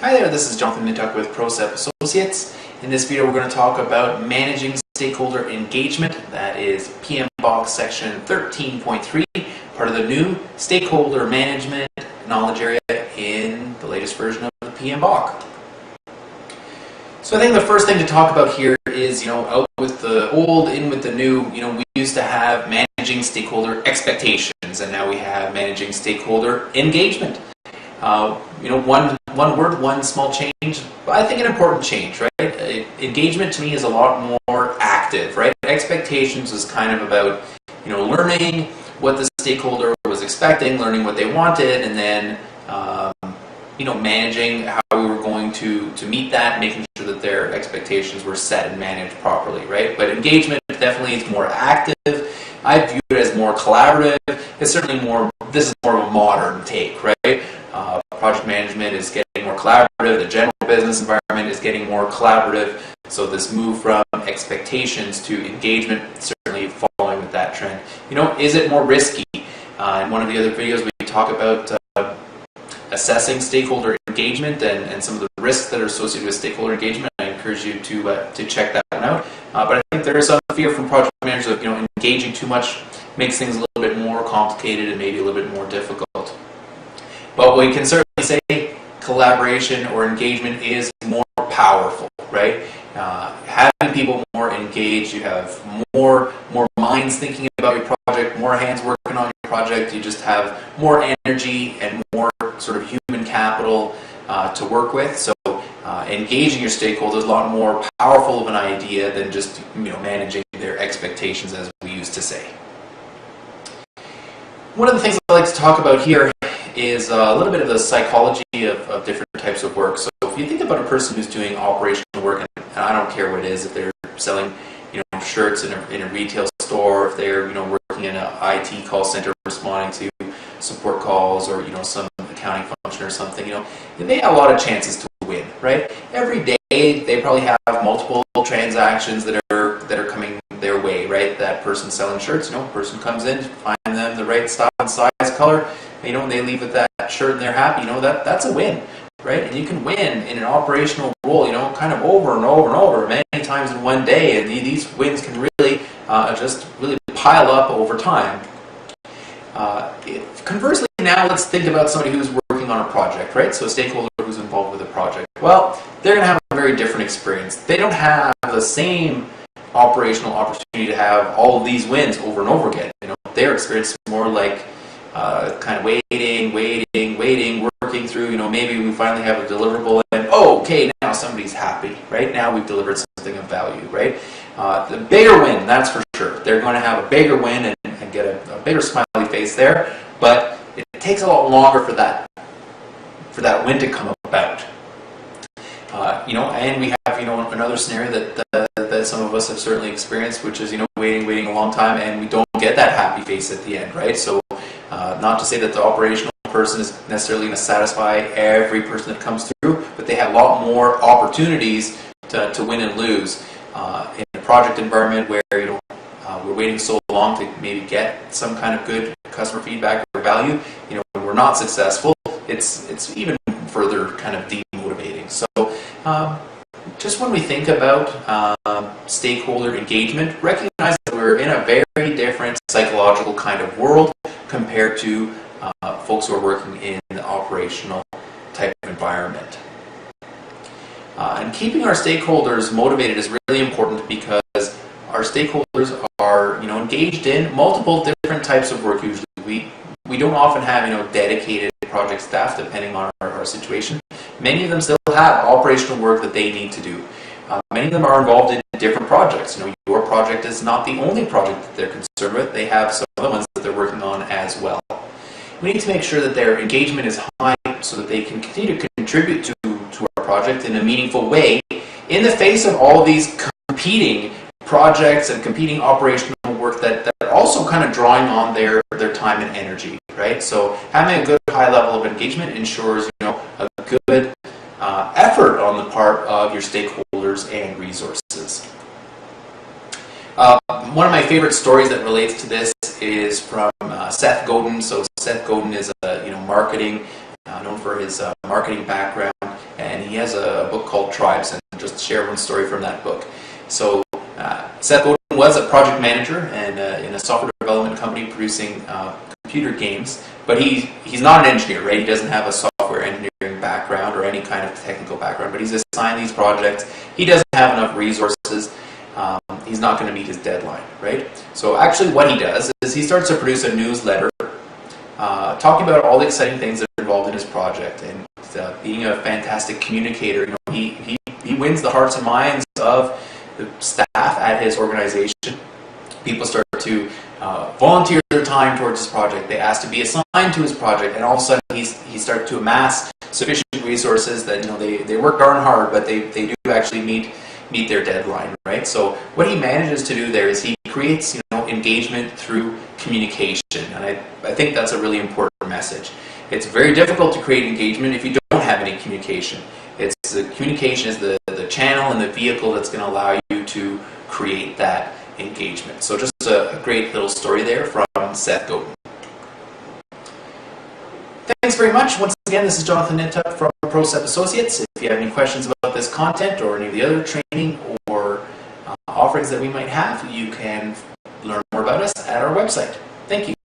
Hi there, this is Jonathan Nituch with Procept Associates. In this video we're going to talk about managing stakeholder engagement. That is PMBOK section 13.3, part of the new stakeholder management knowledge area in the latest version of the PMBOK. So I think the first thing to talk about here is, out with the old, in with the new. We used to have managing stakeholder expectations, and now we have managing stakeholder engagement. One word, one small change, but I think an important change, right? Engagement to me is a lot more active, right? Expectations is kind of about, learning what the stakeholder was expecting, learning what they wanted, and then, managing how we were going to meet that, making sure that their expectations were set and managed properly, right? But engagement definitely is more active. I view it as more collaborative. It's certainly this is more of a modern take, right? Project management is getting more collaborative. The general business environment is getting more collaborative. So this move from expectations to engagement, certainly following with that trend. Is it more risky? In one of the other videos, we talk about assessing stakeholder engagement and some of the risks that are associated with stakeholder engagement. I encourage you to check that one out. But I think there is some fear from project managers of engaging too much makes things a little bit more complicated and maybe a little bit more difficult. But we can certainly say collaboration or engagement is more powerful, right? Having people more engaged, you have more minds thinking about your project, more hands working on your project, you just have more energy and more sort of human capital to work with. So engaging your stakeholders is a lot more powerful of an idea than just managing their expectations, as we used to say. One of the things I like to talk about here is a little bit of the psychology of different types of work. So if you think about a person who's doing operational work, and I don't care what it is, if they're selling shirts in a retail store, if they're working in an IT call center responding to support calls, or some accounting function or something, they have a lot of chances to win, right? Every day they probably have multiple transactions that are coming their way, right? That person selling shirts, person comes in, find them the right style and size, color, and they leave with that shirt and they're happy, that's a win, right? And you can win in an operational role, kind of over and over and over, many times in one day, and these wins can really just really pile up over time. Conversely, now let's think about somebody who's working on a project, right? So a stakeholder who's involved with a project. Well, they're going to have a very different experience. They don't have the same operational opportunity to have all of these wins over and over again. Their experience is more like kind of waiting, working through, maybe we finally have a deliverable and, okay, now somebody's happy, right? Now we've delivered something of value, right? The bigger win, that's for sure. They're going to have a bigger win and get a bigger smiley face there, but it takes a lot longer for that win to come about. And we have, another scenario that some of us have certainly experienced, which is, waiting a long time and we don't get that happy face at the end, right? So not to say that the operational person is necessarily going to satisfy every person that comes through, but they have a lot more opportunities to win and lose. In a project environment where we're waiting so long to maybe get some kind of good customer feedback or value, when we're not successful, it's even further kind of demotivating. So just when we think about stakeholder engagement, recognize that we're in a very different psychological kind of world compared to folks who are working in the operational type of environment. And keeping our stakeholders motivated is really important because our stakeholders are engaged in multiple different types of work. Usually we don't often have dedicated project staff, depending on our situation. Many of them still have operational work that they need to do. Many of them are involved in different projects. Your project is not the only project that they're concerned with. They have some other ones that they're working on as well. We need to make sure that their engagement is high so that they can continue to contribute to our project in a meaningful way in the face of all of these competing projects and competing operational work that are also kind of drawing on their time and energy, right? So having a good high level of engagement ensures a good effort on the part of your stakeholders and resources. One of my favorite stories that relates to this is from Seth Godin. So Seth Godin is a marketing, known for his marketing background, and and he has a book called Tribes, and just share one story from that book. So Seth Godin was a project manager and in a software development company producing computer games, but he's not an engineer, right? He doesn't have a software engineering background or any kind of technical background, but he's assigned these projects. He doesn't have enough resources. He's not going to meet his deadline, right? So actually what he does is he starts to produce a newsletter talking about all the exciting things that are involved in his project, and being a fantastic communicator. You know, he wins the hearts and minds of the staff at his organization. People start to volunteer their time towards his project. They ask to be assigned to his project, and all of a sudden he starts to amass sufficient resources that, you know, they work darn hard, but they do actually meet their deadline, right? So what he manages to do there is he creates, you know, engagement through communication, and I think that's a really important message. It's very difficult to create engagement if you don't have any communication. Communication is the channel and the vehicle that's going to allow you to create that engagement. So just a great little story there from Seth Godin. Thanks very much. Once again, this is Jonathan Nituch from Procept Associates. If you have any questions about this content or any of the other training or offerings that we might have, you can learn more about us at our website. Thank you.